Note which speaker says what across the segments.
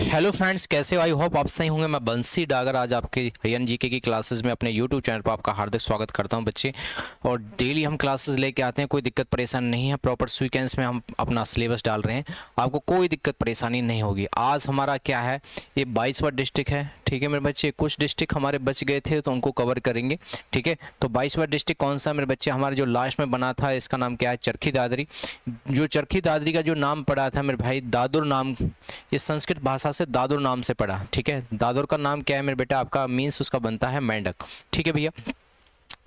Speaker 1: Hello friends, कैसे हो? I hope आप सही होंगे। मैं बंसी डागर आज आपके रियन जीके की क्लासेस में अपने यूट्यूब चैनल पर आपका हार्दिक स्वागत करता हूं बच्चे। और डेली हम क्लासेस लेके आते हैं, कोई दिक्कत परेशानी नहीं है। प्रॉपर सीक्वेंस में हम अपना सिलेबस डाल रहे हैं, आपको कोई दिक्कत परेशानी नहीं होगी। आज हमारा क्या है, ये 22वां डिस्ट्रिक्ट है, ठीक है मेरे बच्चे। कुछ डिस्ट्रिक्ट हमारे बच गए थे तो उनको कवर करेंगे, ठीक है। तो 22वां डिस्ट्रिक्ट कौन सा मेरे बच्चे? हमारे जो लास्ट में बना था, इसका नाम क्या है? चरखी दादरी। जो चरखी दादरी का जो नाम पड़ा था मेरे भाई, दादुर नाम, ये संस्कृत भाषा से दादुर नाम से पड़ा, ठीक है। दादुर का नाम क्या है मेरे बेटा? आपका मीन्स उसका बनता है मेंढक, ठीक है भैया।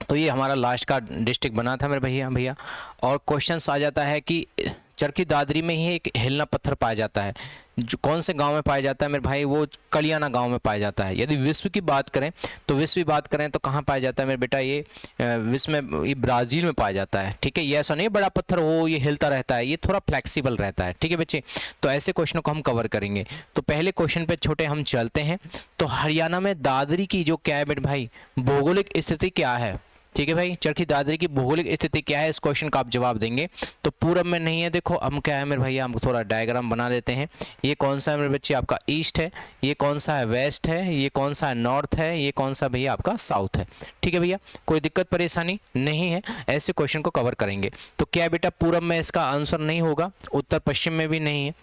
Speaker 1: तो ये हमारा लास्ट का डिस्ट्रिक्ट बना था मेरे भैया। और क्वेश्चंस आ जाता है कि चरखी दादरी में ही एक हिलना पत्थर पाया जाता है, जो कौन से गांव में पाया जाता है मेरे भाई? वो कलियाना गांव में पाया जाता है। यदि विश्व की बात करें तो विश्व की बात करें तो कहाँ पाया जाता है मेरे बेटा? ये विश्व में, ये ब्राज़ील में पाया जाता है, ठीक है। ये ऐसा नहीं बड़ा पत्थर हो, ये हिलता रहता है, ये थोड़ा फ्लेक्सिबल रहता है, ठीक है बच्चे। तो ऐसे क्वेश्चनों को हम कवर करेंगे। तो पहले क्वेश्चन पे छोटे हम चलते हैं। तो हरियाणा में दादरी की जो क्या है मेरे भाई, भौगोलिक स्थिति क्या है? ठीक है भाई, चरखी दादरी की भौगोलिक स्थिति क्या है? इस क्वेश्चन का आप जवाब देंगे। तो पूरब में नहीं है, देखो हम क्या है मेरे भैया, हम थोड़ा डायग्राम बना देते हैं। ये कौन सा है मेरे बच्चे? आपका ईस्ट है। ये कौन सा है? वेस्ट है। ये कौन सा है? नॉर्थ है। ये कौन सा भैया? आपका साउथ है, ठीक है भैया। कोई दिक्कत परेशानी नहीं है, ऐसे क्वेश्चन को कवर करेंगे। तो क्या है बेटा, पूरब में इसका आंसर नहीं होगा, उत्तर पश्चिम में भी नहीं है,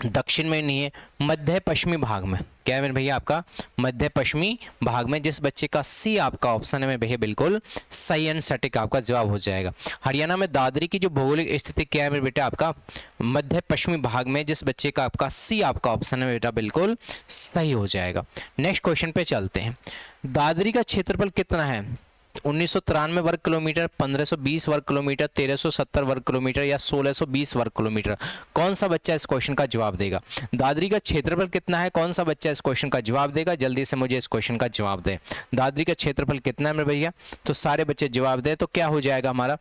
Speaker 1: दक्षिण में नहीं है, मध्य पश्चिमी भाग में। क्या है मेरे भैया? आपका मध्य पश्चिमी भाग में। जिस बच्चे का सी आपका ऑप्शन है मेरे भैया, बिल्कुल सही एंड सटीक आपका जवाब हो जाएगा। हरियाणा में दादरी की जो भौगोलिक स्थिति क्या है मेरे बेटा? आपका मध्य पश्चिमी भाग में। जिस बच्चे का आपका सी आपका ऑप्शन है बेटा, बिल्कुल सही हो जाएगा। नेक्स्ट क्वेश्चन पे चलते हैं। दादरी का क्षेत्रफल कितना है? 1993 वर्ग किलोमीटर, 1520 वर्ग किलोमीटर, 1370 वर्ग किलोमीटर या 1620 वर्ग किलोमीटर? कौन सा बच्चा इस क्वेश्चन का जवाब देगा? दादरी का क्षेत्रफल कितना है? कौन सा बच्चा इस क्वेश्चन का जवाब देगा? जल्दी से मुझे इस क्वेश्चन का जवाब दें। दादरी का क्षेत्रफल कितना है मेरे भैया? तो सारे बच्चे जवाब दें। तो क्या हो जाएगा हमारा?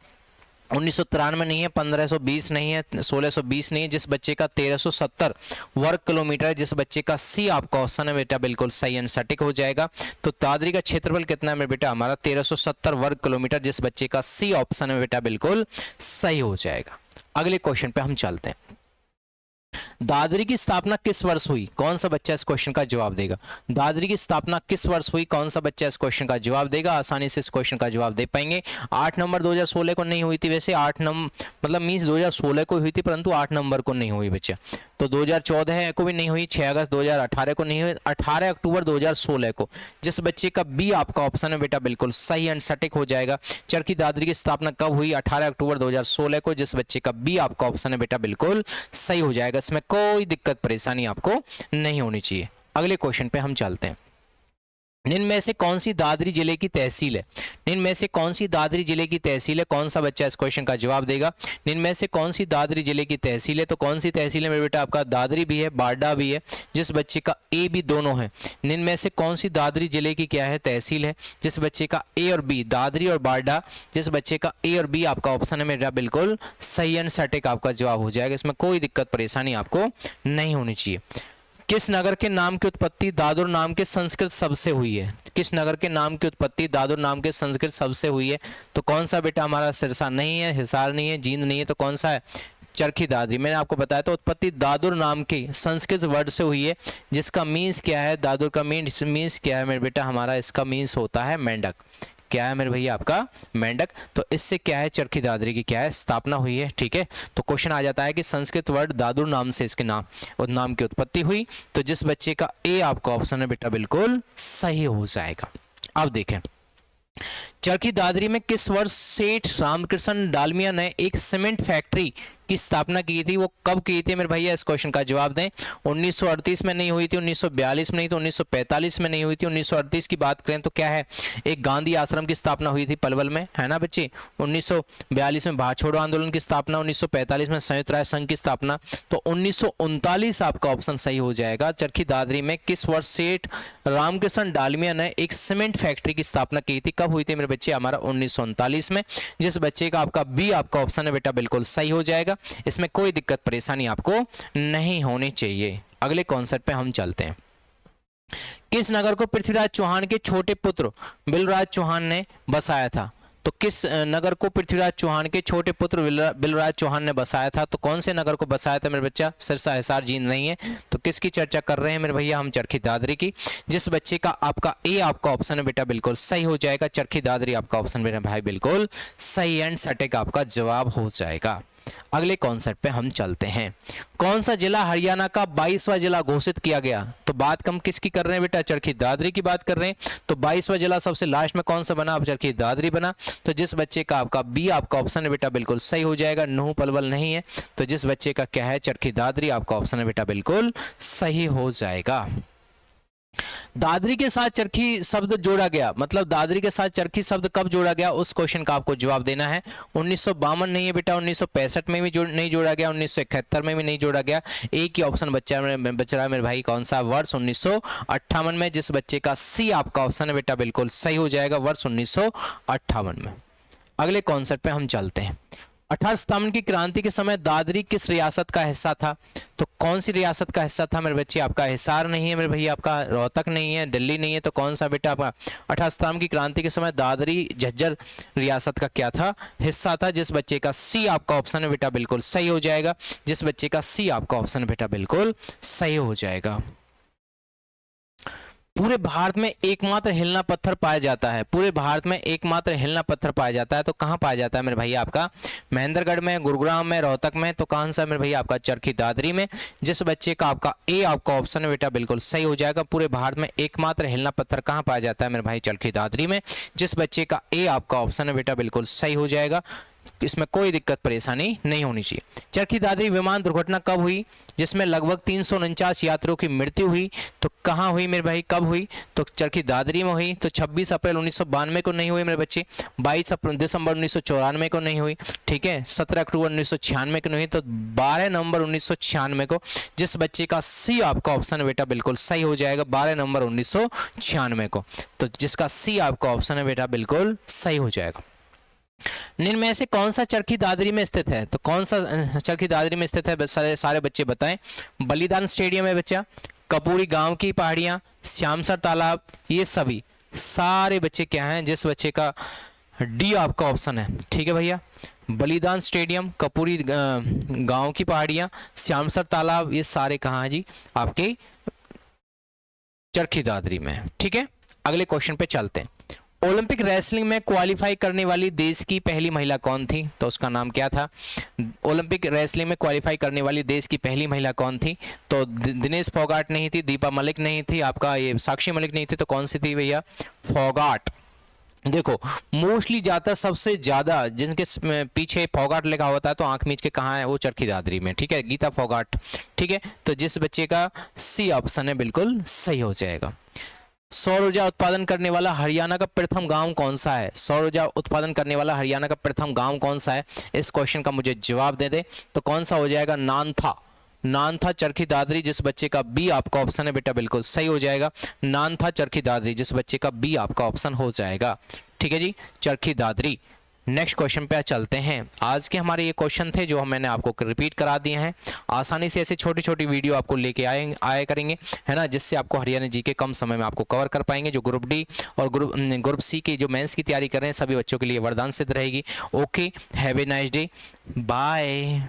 Speaker 1: 1993 नहीं है, 1520 नहीं है, 1620 नहीं है। जिस बच्चे का 1370 वर्ग किलोमीटर है, जिस बच्चे का सी आपका ऑप्शन है बेटा, बिल्कुल सही एंड सटीक हो जाएगा। तो दादरी का क्षेत्रफल कितना है मेरे बेटा? हमारा 1370 वर्ग किलोमीटर। जिस बच्चे का सी ऑप्शन है बेटा, बिल्कुल सही हो जाएगा। अगले क्वेश्चन पे हम चलते हैं। दादरी की स्थापना किस वर्ष हुई? कौन सा बच्चा इस क्वेश्चन का जवाब देगा? दादरी की स्थापना किस वर्ष हुई? कौन सा बच्चा इस क्वेश्चन का जवाब देगा? आसानी से इस क्वेश्चन का जवाब दे पाएंगे। 8 नवंबर 2016 को नहीं हुई थी, वैसे 8 नवंबर मतलब मीन्स 2016 को हुई थी, परंतु 8 नवंबर को नहीं हुई बच्चा। तो 2014 को भी नहीं हुई, 6 अगस्त 2018 को नहीं हुई, 18 अक्टूबर 2016 को। जिस बच्चे का बी आपका ऑप्शन है बेटा, बिल्कुल सही एंड सटीक हो जाएगा। चरखी दादरी की स्थापना कब हुई? 18 अक्टूबर 2016 को। जिस बच्चे का बी आपका ऑप्शन है बेटा, बिल्कुल सही हो जाएगा। इसमें कोई दिक्कत परेशानी आपको नहीं होनी चाहिए। अगले क्वेश्चन पे हम चलते हैं। निम्न में से कौन सी दादरी जिले की तहसील है? निम्न में से कौन सी दादरी जिले की तहसील है? कौन सा बच्चा इस क्वेश्चन का जवाब देगा? निम्न में से कौन सी दादरी जिले की तहसील है? तो कौन सी तहसील है मेरे बेटा? आपका दादरी भी है, बारडा भी है। जिस बच्चे का ए बी दोनों है। निम्न में से कौन सी दादरी जिले की क्या है? तहसील है। जिस बच्चे का ए और बी, दादरी और बारडा, जिस बच्चे का ए और बी आपका ऑप्शन है मेरा, बिल्कुल सही एंड सटीक आपका जवाब हो जाएगा। इसमें कोई दिक्कत परेशानी आपको नहीं होनी चाहिए। किस नगर के नाम की उत्पत्ति दादुर नाम के संस्कृत शब्द से हुई है? किस नगर के नाम की उत्पत्ति दादुर नाम के संस्कृत शब्द से हुई है? तो कौन सा बेटा हमारा? सिरसा नहीं है, हिसार नहीं है, जींद नहीं है, तो कौन सा है? चरखी दादरी। मैंने आपको बताया तो उत्पत्ति दादुर नाम के संस्कृत वर्ड से हुई है, जिसका मीन्स क्या है? दादुर का मीन्स क्या है मेरे बेटा? हमारा इसका मीन्स होता है मेंढक। क्या है मेरे भैया? आपका मेंढक। तो इससे क्या है, चरखी दादरी की क्या है? स्थापना हुई है, ठीक है। तो क्वेश्चन आ जाता है कि संस्कृत वर्ड दादुर नाम से इसके नाम की उत्पत्ति हुई। तो जिस बच्चे का ए आपका ऑप्शन है बेटा, बिल्कुल सही हो जाएगा। अब देखें, चरखी दादरी में किस वर्ष सेठ रामकृष्ण डालमिया ने एक सीमेंट फैक्ट्री की स्थापना की थी? वो कब की थी मेरे भैया? इस क्वेश्चन का जवाब दें। 1938 में नहीं हुई थी, 1942 में नहीं, तो 1945 में नहीं हुई थी। 1938 की बात करें तो क्या है, एक गांधी आश्रम की स्थापना हुई थी पलवल में, है ना बच्चे। 1942 में भारत छोड़ो आंदोलन की स्थापना, 1945 में संयुक्त राष्ट्र संघ की स्थापना। तो 1939 आपका ऑप्शन सही हो जाएगा। चरखी दादरी में किस वर्ष सेठ रामकृष्ण डालमिया ने एक सीमेंट फैक्ट्री की स्थापना की थी? कब हुई थी मेरे बच्चे? हमारा 1939 में। जिस बच्चे का आपका बी आपका ऑप्शन है बेटा, बिल्कुल सही हो जाएगा। इसमें कोई दिक्कत परेशानी आपको नहीं होनी चाहिए। अगले कॉन्सेप्ट पे हम चलते हैं। किस नगर को पृथ्वीराज चौहान के छोटे पुत्र बिलराज चौहान ने बसाया था? तो किस नगर को पृथ्वीराज चौहान के छोटे पुत्र बिलराज चौहान ने बसाया था? तो कौन से नगर को बसाया था मेरे बच्चा? सिरसा, हिसार, जींद नहीं है। तो किसकी चर्चा कर रहे हैं मेरे भैया? हम चरखी दादरी की। जिस बच्चे का आपका ए आपका ऑप्शन है बेटा बिल्कुल सही हो जाएगा। चरखी दादरी आपका ऑप्शन मेरे भाई बिल्कुल सही एंड सटीक आपका जवाब हो जाएगा। अगले कॉन्सेप्ट पे हम चलते हैं। कौन सा जिला हरियाणा का 22वां जिला घोषित किया गया? तो बात हम किसकी कर रहे हैं बेटा? चरखी दादरी की बात कर रहे हैं। तो 22वां जिला सबसे लास्ट में कौन सा बना? अब चरखी दादरी बना। तो जिस बच्चे का आपका बी आपका ऑप्शन है बेटा बिल्कुल सही हो जाएगा। नूह पलवल नहीं है। तो जिस बच्चे का क्या है? चरखी दादरी आपका ऑप्शन है बेटा बिल्कुल सही हो जाएगा। दादरी के साथ चरखी शब्द जोड़ा गया, मतलब दादरी के साथ चरखी शब्द कब जोड़ा गया? उस क्वेश्चन का आपको जवाब देना है। 1952 नहीं है बेटा, 1965 में भी नहीं जोड़ा गया, 1971 में भी नहीं जोड़ा गया। एक ही ऑप्शन बच रहा है मेरे भाई, कौन सा? वर्ष 1958 में। जिस बच्चे का सी आपका ऑप्शन है बेटा बिल्कुल सही हो जाएगा, वर्ष 1958 में। अगले कॉन्सेप्ट पे हम चलते हैं। 18 सितंबर की क्रांति के समय दादरी किस रियासत का हिस्सा था? तो कौन सी रियासत का हिस्सा था मेरे बच्चे? आपका हिसार नहीं है मेरे भैया, आपका रोहतक नहीं है, दिल्ली नहीं है। तो कौन सा बेटा आपका 18 सितंबर की क्रांति के समय दादरी झज्जर रियासत का क्या था? हिस्सा था। जिस बच्चे का सी आपका ऑप्शन है बेटा बिल्कुल सही हो जाएगा। जिस बच्चे का सी आपका ऑप्शन है बेटा बिल्कुल सही हो जाएगा। पूरे भारत में एकमात्र हिलना पत्थर पाया जाता है, पूरे भारत में एकमात्र हिलना पत्थर पाया जाता है। तो कहाँ पाया जाता है मेरे भैया? आपका महेंद्रगढ़ में, गुरुग्राम में, रोहतक में। तो कौन सा मेरे भैया? आपका चरखी दादरी में। जिस बच्चे का आपका ए आपका ऑप्शन है बेटा बिल्कुल सही हो जाएगा। पूरे भारत में एकमात्र हिलना पत्थर कहाँ पाया जाता है मेरे भाई? चरखी दादरी में। जिस बच्चे का ए आपका ऑप्शन है बेटा बिल्कुल सही हो जाएगा। इसमें कोई दिक्कत परेशानी नहीं होनी चाहिए। चरखी दादरी विमान दुर्घटना कब हुई जिसमें लगभग 349 यात्रियों की मृत्यु हुई? तो कहाँ हुई मेरे भाई, कब हुई? तो चरखी दादरी में हुई। तो 26 अप्रैल 1992 को नहीं हुई मेरे बच्चे, 22 दिसंबर 1994 को नहीं हुई, ठीक है, 17 अक्टूबर 1996 को नहीं हुई, तो 12 नवंबर 1996 को। जिस बच्चे का सी आपका ऑप्शन है बेटा बिल्कुल सही हो जाएगा, 12 नवंबर 1996 को। तो जिसका सी आपका ऑप्शन है बेटा बिल्कुल सही हो जाएगा। निम्न में से कौन सा चरखी दादरी में स्थित है? तो कौन सा चरखी दादरी में स्थित है? सारे बच्चे बताएं। बलिदान स्टेडियम है बच्चा, कपूरी गांव की पहाड़ियां, श्यामसर तालाब, ये सभी सारे बच्चे क्या हैं? जिस बच्चे का डी आपका ऑप्शन है, ठीक है भैया, बलिदान स्टेडियम, कपूरी गांव की पहाड़ियां, श्यामसर तालाब, ये सारे कहाँ हैं जी? आपके चरखी दादरी में, ठीक है। अगले क्वेश्चन पे चलते हैं। ओलंपिक रेसलिंग में क्वालिफाई करने वाली देश की पहली महिला कौन थी? तो उसका नाम क्या था? ओलंपिक रेसलिंग में क्वालिफाई करने वाली देश की पहली महिला कौन थी? तो दिनेश फोगाट नहीं थी, दीपा मलिक नहीं थी, आपका ये साक्षी मलिक नहीं थी। तो कौन सी थी भैया? फोगाट। देखो मोस्टली ज़्यादा सबसे ज़्यादा जिनके पीछे फोगाट लिखा होता है तो आंख मीच के कहाँ है? वो चरखी दादरी में, ठीक है, गीता फोगाट, ठीक है। तो जिस बच्चे का सी ऑप्शन है बिल्कुल सही हो जाएगा। सौर ऊर्जा उत्पादन करने वाला हरियाणा का प्रथम गांव कौन सा है? सौर ऊर्जा उत्पादन करने वाला हरियाणा का प्रथम गांव कौन सा है? इस क्वेश्चन का मुझे जवाब दे दे। तो कौन सा हो जाएगा? नानथा। नानथा चरखी दादरी। जिस बच्चे का बी आपका ऑप्शन है बेटा बिल्कुल सही हो जाएगा। नानथा चरखी दादरी, जिस बच्चे का बी आपका ऑप्शन हो जाएगा, ठीक है जी, चरखी दादरी। नेक्स्ट क्वेश्चन पे चलते हैं। आज के हमारे ये क्वेश्चन थे जो मैंने आपको रिपीट करा दिए हैं। आसानी से ऐसे छोटी छोटी वीडियो आपको लेके आया करेंगे, है ना, जिससे आपको हरियाणा जी के कम समय में आपको कवर कर पाएंगे। जो ग्रुप डी और ग्रुप सी के जो मेंस की तैयारी कर रहे हैं सभी बच्चों के लिए वरदान सिद्ध रहेगी। Okay, have a nice day, bye.